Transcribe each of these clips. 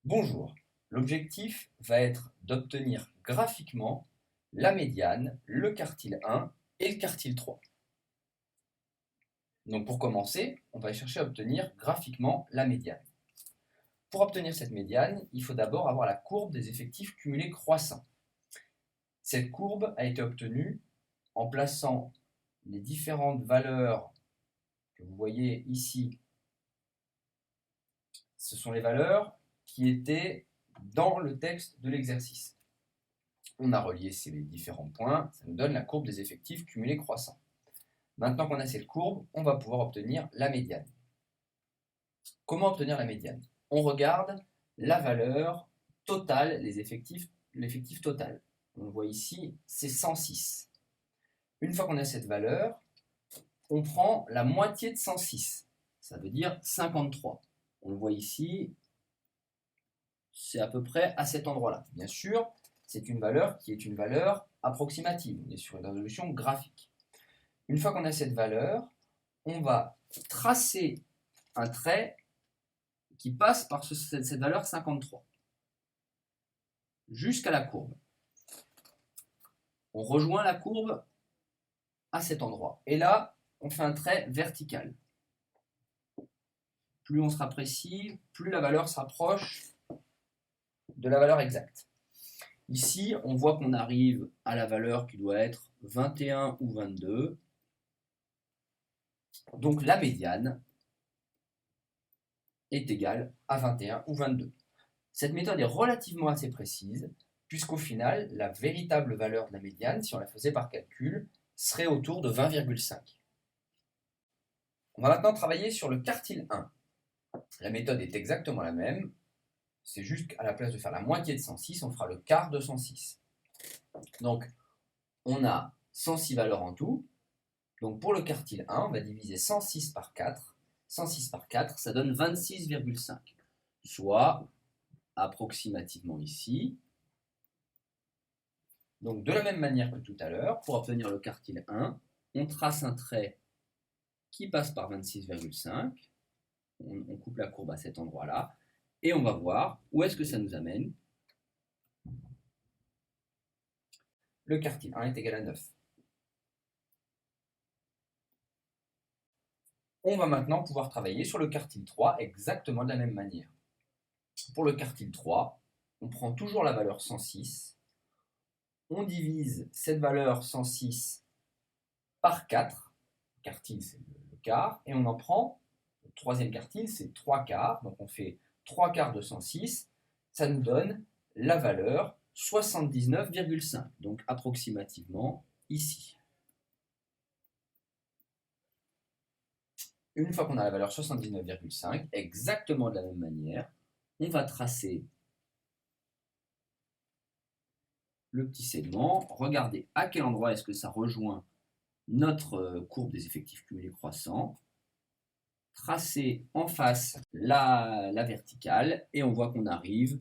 Bonjour, l'objectif va être d'obtenir graphiquement la médiane, le quartile 1 et le quartile 3. Donc pour commencer, on va chercher à obtenir graphiquement la médiane. Pour obtenir cette médiane, il faut d'abord avoir la courbe des effectifs cumulés croissants. Cette courbe a été obtenue en plaçant les différentes valeurs que vous voyez ici. Ce sont les valeurs qui étaient dans le texte de l'exercice. On a relié ces différents points, ça nous donne la courbe des effectifs cumulés croissants. Maintenant qu'on a cette courbe, on va pouvoir obtenir la médiane. Comment obtenir la médiane? On regarde la valeur totale, l'effectif total. On le voit ici, c'est 106. Une fois qu'on a cette valeur, on prend la moitié de 106. Ça veut dire 53. On le voit ici, c'est à peu près à cet endroit-là. Bien sûr, c'est une valeur qui est une valeur approximative. On est sur une résolution graphique. Une fois qu'on a cette valeur, on va tracer un trait qui passe par cette valeur 53 jusqu'à la courbe. On rejoint la courbe à cet endroit. Et là, on fait un trait vertical. Plus on sera précis, plus la valeur s'approche de la valeur exacte. Ici, on voit qu'on arrive à la valeur qui doit être 21 ou 22. Donc la médiane est égale à 21 ou 22. Cette méthode est relativement assez précise, puisqu'au final, la véritable valeur de la médiane, si on la faisait par calcul, serait autour de 20,5. On va maintenant travailler sur le quartile 1. La méthode est exactement la même, c'est juste qu'à la place de faire la moitié de 106, on fera le quart de 106. Donc, on a 106 valeurs en tout. Donc, pour le quartile 1, on va diviser 106 par 4. 106 par 4, ça donne 26,5, soit approximativement ici. Donc, de la même manière que tout à l'heure, pour obtenir le quartile 1, on trace un trait qui passe par 26,5. On coupe la courbe à cet endroit-là. Et on va voir où est-ce que ça nous amène. Le quartile 1 est égal à 9. On va maintenant pouvoir travailler sur le quartile 3 exactement de la même manière. Pour le quartile 3, on prend toujours la valeur 106. On divise cette valeur 106 par 4. Le quartile, c'est le quart. Et on en prend, le troisième quartile, c'est 3 quarts. Donc on fait 3 quarts de 106. Ça nous donne la valeur 79,5. Donc approximativement ici. Une fois qu'on a la valeur 79,5, exactement de la même manière, on va tracer le petit segment, regarder à quel endroit est-ce que ça rejoint notre courbe des effectifs cumulés croissants, tracer en face la verticale, et on voit qu'on arrive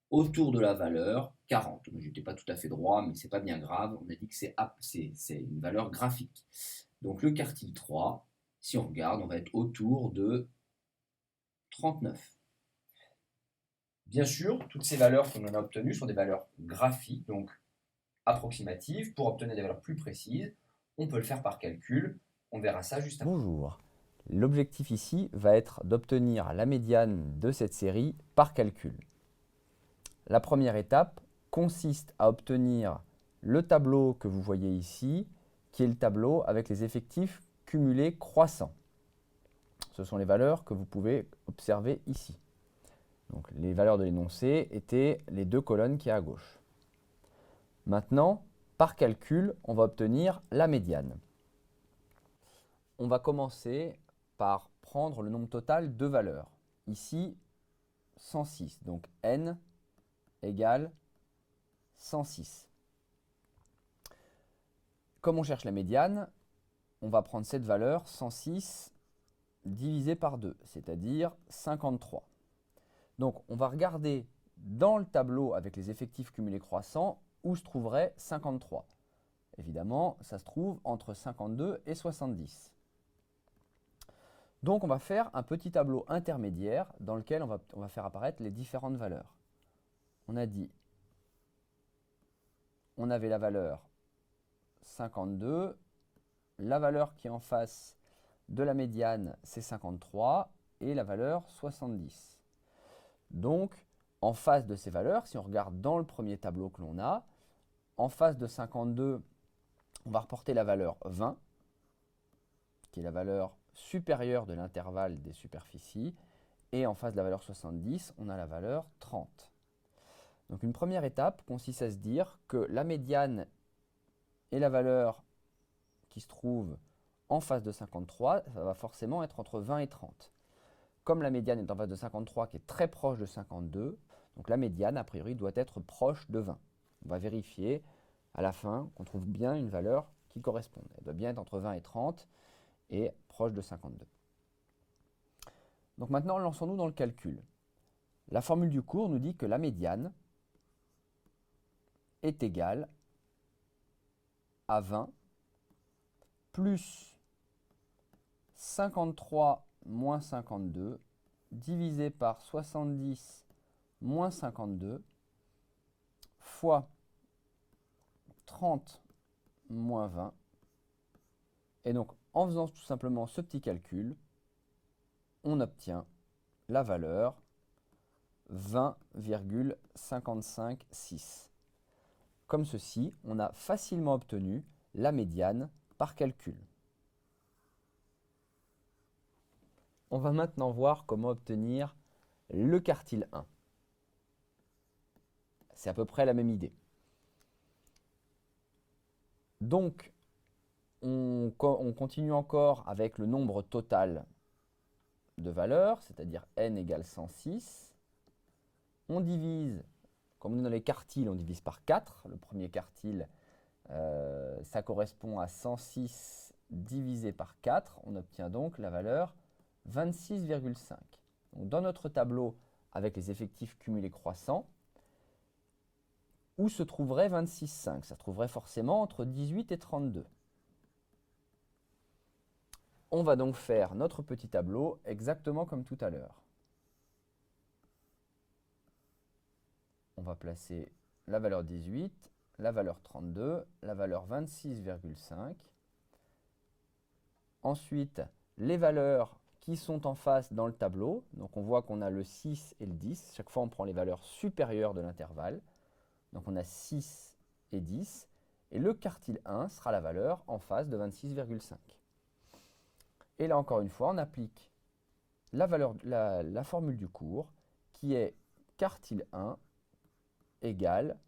autour de la valeur 40. Je n'étais pas tout à fait droit, mais c'est pas bien grave, on a dit que c'est une valeur graphique. Donc le quartile 3, si on regarde, on va être autour de 39. Bien sûr, toutes ces valeurs qu'on a obtenues sont des valeurs graphiques, donc approximatives. Pour obtenir des valeurs plus précises, on peut le faire par calcul. On verra ça juste après. Bonjour. L'objectif ici va être d'obtenir la médiane de cette série par calcul. La première étape consiste à obtenir le tableau que vous voyez ici, qui est le tableau avec les effectifs cumulés croissants. Ce sont les valeurs que vous pouvez observer ici. Donc, les valeurs de l'énoncé étaient les deux colonnes qui sont à gauche. Maintenant, par calcul, on va obtenir la médiane. On va commencer par prendre le nombre total de valeurs. Ici, 106. Donc n égale 106. Comme on cherche la médiane, on va prendre cette valeur 106 divisé par 2, c'est-à-dire 53. Donc on va regarder dans le tableau avec les effectifs cumulés croissants où se trouverait 53. Évidemment, ça se trouve entre 52 et 70. Donc on va faire un petit tableau intermédiaire dans lequel on va faire apparaître les différentes valeurs. On a dit, on avait la valeur 52, la valeur qui est en face de la médiane c'est 53 et la valeur 70. Donc en face de ces valeurs, si on regarde dans le premier tableau que l'on a, en face de 52, on va reporter la valeur 20, qui est la valeur supérieure de l'intervalle des superficies, et en face de la valeur 70, on a la valeur 30. Donc une première étape consiste à se dire que la médiane et la valeur qui se trouve en face de 53, ça va forcément être entre 20 et 30. Comme la médiane est en face de 53 qui est très proche de 52, donc la médiane a priori doit être proche de 20. On va vérifier à la fin qu'on trouve bien une valeur qui corresponde. Elle doit bien être entre 20 et 30 et proche de 52. Donc maintenant, lançons-nous dans le calcul. La formule du cours nous dit que la médiane est égale à 20 plus 53 moins 52 divisé par 70 moins 52 fois 30 moins 20. Et donc, en faisant tout simplement ce petit calcul, on obtient la valeur 20,556. Comme ceci, on a facilement obtenu la médiane par calcul. On va maintenant voir comment obtenir le quartile 1. C'est à peu près la même idée. Donc, on continue encore avec le nombre total de valeurs, c'est-à-dire n égale 106. On divise, comme on est dans les quartiles, on divise par 4. Le premier quartile, ça correspond à 106 divisé par 4. On obtient donc la valeur 26,5. Dans notre tableau avec les effectifs cumulés croissants, où se trouverait 26,5? Ça se trouverait forcément entre 18 et 32. On va donc faire notre petit tableau exactement comme tout à l'heure. On va placer la valeur 18, la valeur 32, la valeur 26,5. Ensuite, les valeurs qui sont en face dans le tableau. Donc on voit qu'on a le 6 et le 10. Chaque fois, on prend les valeurs supérieures de l'intervalle. Donc on a 6 et 10. Et le quartile 1 sera la valeur en face de 26,5. Et là, encore une fois, on applique la formule du cours qui est quartile 1 égale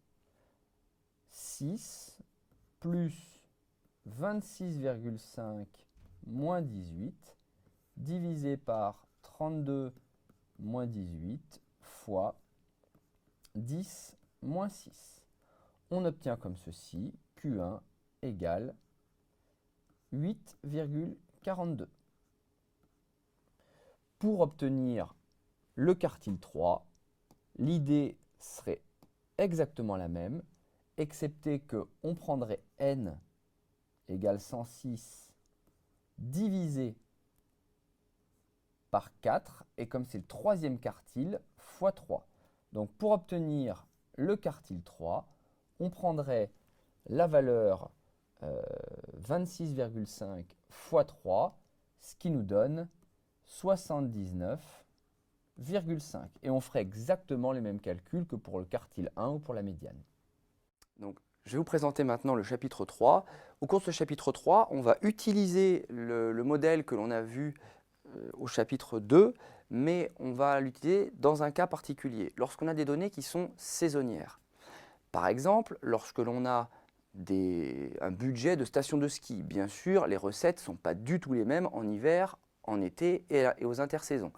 6 plus 26,5 moins 18 divisé par 32 moins 18 fois 10 moins 6. On obtient comme ceci Q1 égale 8,42. Pour obtenir le quartile 3, l'idée serait exactement la même, excepté qu'on prendrait n égale 106 divisé par 4, et comme c'est le troisième quartile, fois 3. Donc pour obtenir le quartile 3, on prendrait la valeur 26,5 fois 3, ce qui nous donne 79,5. Et on ferait exactement les mêmes calculs que pour le quartile 1 ou pour la médiane. Donc, je vais vous présenter maintenant le chapitre 3. Au cours de ce chapitre 3, on va utiliser le modèle que l'on a vu au chapitre 2, mais on va l'utiliser dans un cas particulier, lorsqu'on a des données qui sont saisonnières. Par exemple, lorsque l'on a un budget de station de ski, bien sûr, les recettes ne sont pas du tout les mêmes en hiver, en été et aux intersaisons.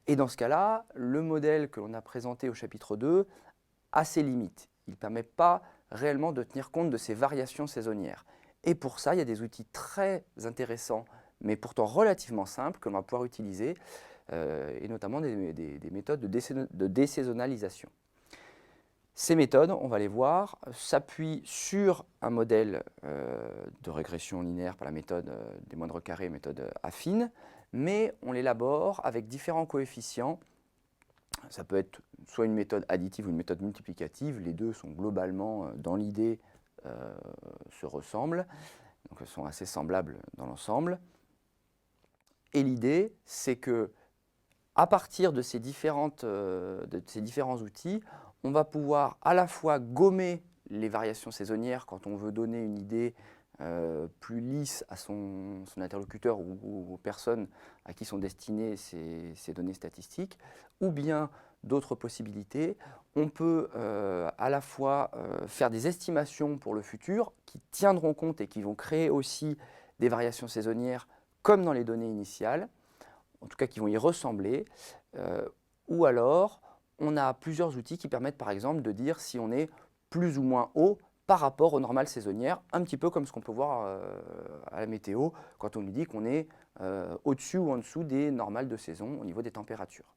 Et dans ce cas-là, le modèle que l'on a présenté au chapitre 2 a ses limites. Il ne permet pas réellement de tenir compte de ces variations saisonnières. Et pour ça, il y a des outils très intéressants, mais pourtant relativement simples, que l'on va pouvoir utiliser, et notamment des méthodes de désaisonnalisation. Ces méthodes, on va les voir, s'appuient sur un modèle de régression linéaire par la méthode des moindres carrés, méthode affine, mais on l'élabore avec différents coefficients. Ça peut être soit une méthode additive ou une méthode multiplicative. Les deux sont globalement, dans l'idée, se ressemblent. Donc elles sont assez semblables dans l'ensemble. Et l'idée, c'est que à partir de ces différents outils, on va pouvoir à la fois gommer les variations saisonnières quand on veut donner une idée plus lisse à son interlocuteur ou aux personnes à qui sont destinées ces données statistiques, ou bien d'autres possibilités. On peut à la fois faire des estimations pour le futur qui tiendront compte et qui vont créer aussi des variations saisonnières comme dans les données initiales, en tout cas qui vont y ressembler, ou alors on a plusieurs outils qui permettent par exemple de dire si on est plus ou moins haut par rapport aux normales saisonnières, un petit peu comme ce qu'on peut voir à la météo quand on nous dit qu'on est au-dessus ou en dessous des normales de saison au niveau des températures.